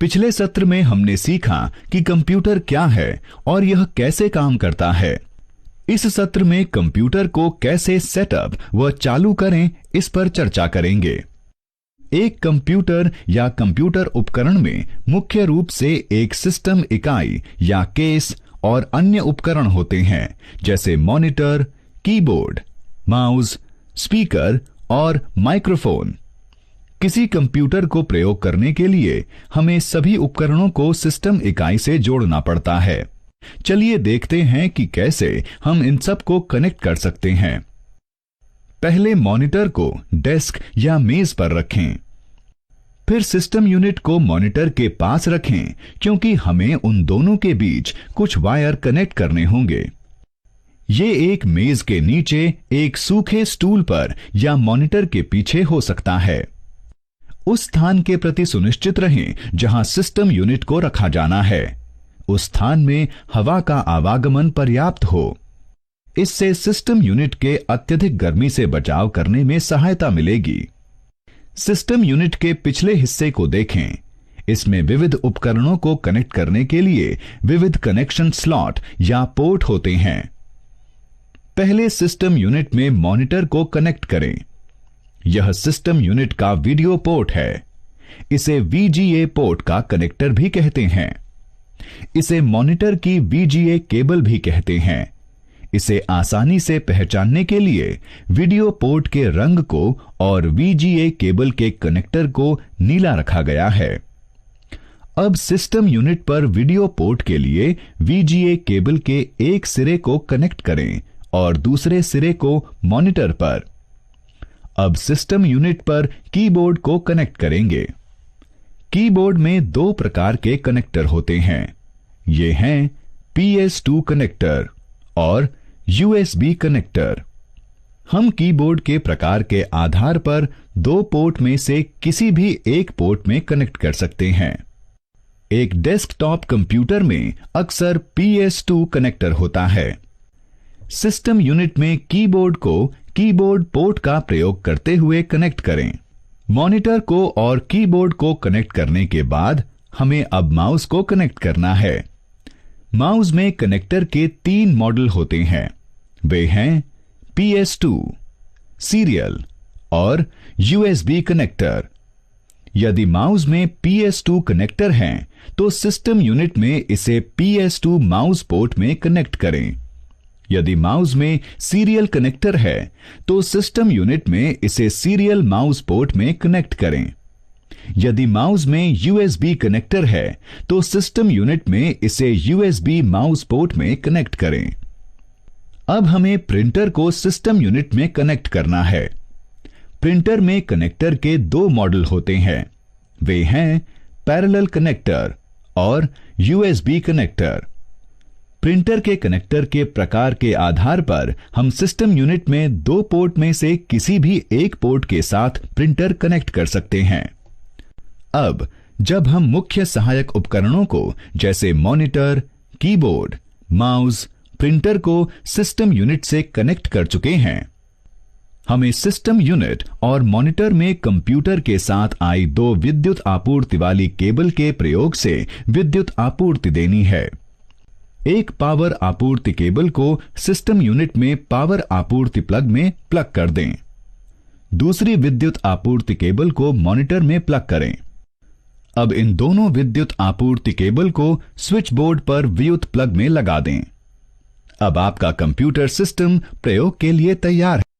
पिछले सत्र में हमने सीखा कि कंप्यूटर क्या है और यह कैसे काम करता है। इस सत्र में कंप्यूटर को कैसे सेटअप व चालू करें, इस पर चर्चा करेंगे। एक कंप्यूटर या कंप्यूटर उपकरण में मुख्य रूप से एक सिस्टम इकाई या केस और अन्य उपकरण होते हैं, जैसे मॉनिटर, कीबोर्ड, माउस, स्पीकर और माइक्रोफोन। किसी कंप्यूटर को प्रयोग करने के लिए हमें सभी उपकरणों को सिस्टम इकाई से जोड़ना पड़ता है। चलिए देखते हैं कि कैसे हम इन सब को कनेक्ट कर सकते हैं। पहले मॉनिटर को डेस्क या मेज पर रखें। फिर सिस्टम यूनिट को मॉनिटर के पास रखें, क्योंकि हमें उन दोनों के बीच कुछ वायर कनेक्ट करने होंगे। ये एक मेज के नीचे एक सूखे स्टूल पर या मॉनिटर के पीछे हो सकता है। उस स्थान के प्रति सुनिश्चित रहें जहां सिस्टम यूनिट को रखा जाना है। उस स्थान में हवा का आवागमन पर्याप्त हो। इससे सिस्टम यूनिट के अत्यधिक गर्मी से बचाव करने में सहायता मिलेगी। सिस्टम यूनिट के पिछले हिस्से को देखें। इसमें विविध उपकरणों को कनेक्ट करने के लिए विविध कनेक्शन स्लॉट या पोर्ट होते हैं। पहले सिस्टम यूनिट में मॉनिटर को कनेक्ट करें। यह सिस्टम यूनिट का वीडियो पोर्ट है। इसे VGA पोर्ट का कनेक्टर भी कहते हैं। इसे मॉनिटर की VGA केबल भी कहते हैं। इसे आसानी से पहचानने के लिए वीडियो पोर्ट के रंग को और VGA केबल के कनेक्टर को नीला रखा गया है। अब सिस्टम यूनिट पर वीडियो पोर्ट के लिए VGA केबल के एक सिरे को कनेक्ट करें और दूसरे सिरे को मॉनिटर पर। अब सिस्टम यूनिट पर कीबोर्ड को कनेक्ट करेंगे। कीबोर्ड में दो प्रकार के कनेक्टर होते हैं। ये हैं PS2 कनेक्टर और USB कनेक्टर। हम कीबोर्ड के प्रकार के आधार पर दो पोर्ट में से किसी भी एक पोर्ट में कनेक्ट कर सकते हैं। एक डेस्कटॉप कंप्यूटर में अक्सर PS2 कनेक्टर होता है। सिस्टम यूनिट में कीबोर्ड को कीबोर्ड पोर्ट का प्रयोग करते हुए कनेक्ट करें। मॉनिटर को और कीबोर्ड को कनेक्ट करने के बाद हमें अब माउस को कनेक्ट करना है। माउस में कनेक्टर के 3 मॉडल होते हैं। वे हैं PS2, सीरियल और USB कनेक्टर। यदि माउस में PS2 कनेक्टर हैं, तो सिस्टम यूनिट में इसे PS2 माउस पोर्ट में कनेक्ट करें। यदि माउस में सीरियल कनेक्टर है, तो सिस्टम यूनिट में इसे सीरियल माउस पोर्ट में कनेक्ट करें। यदि माउस में USB कनेक्टर है, तो सिस्टम यूनिट में इसे USB माउस पोर्ट में कनेक्ट करें। अब हमें प्रिंटर को सिस्टम यूनिट में कनेक्ट करना है। प्रिंटर में कनेक्टर के 2 मॉडल होते हैं। वे हैं पैरेलल कनेक्टर और USB कनेक्टर। प्रिंटर के कनेक्टर के प्रकार के आधार पर हम सिस्टम यूनिट में 2 पोर्ट में से किसी भी एक पोर्ट के साथ प्रिंटर कनेक्ट कर सकते हैं। अब जब हम मुख्य सहायक उपकरणों को जैसे मॉनिटर, कीबोर्ड, माउस, प्रिंटर को सिस्टम यूनिट से कनेक्ट कर चुके हैं, हमें सिस्टम यूनिट और मॉनिटर में कंप्यूटर के साथ आई 2 विद्युत आपूर्ति वाली केबल के प्रयोग से विद्युत आपूर्ति देनी है। एक पावर आपूर्ति केबल को सिस्टम यूनिट में पावर आपूर्ति प्लग में प्लग कर दें। दूसरी विद्युत आपूर्ति केबल को मॉनिटर में प्लग करें। अब इन दोनों विद्युत आपूर्ति केबल को स्विच बोर्ड पर विद्युत प्लग में लगा दें। अब आपका कंप्यूटर सिस्टम प्रयोग के लिए तैयार है।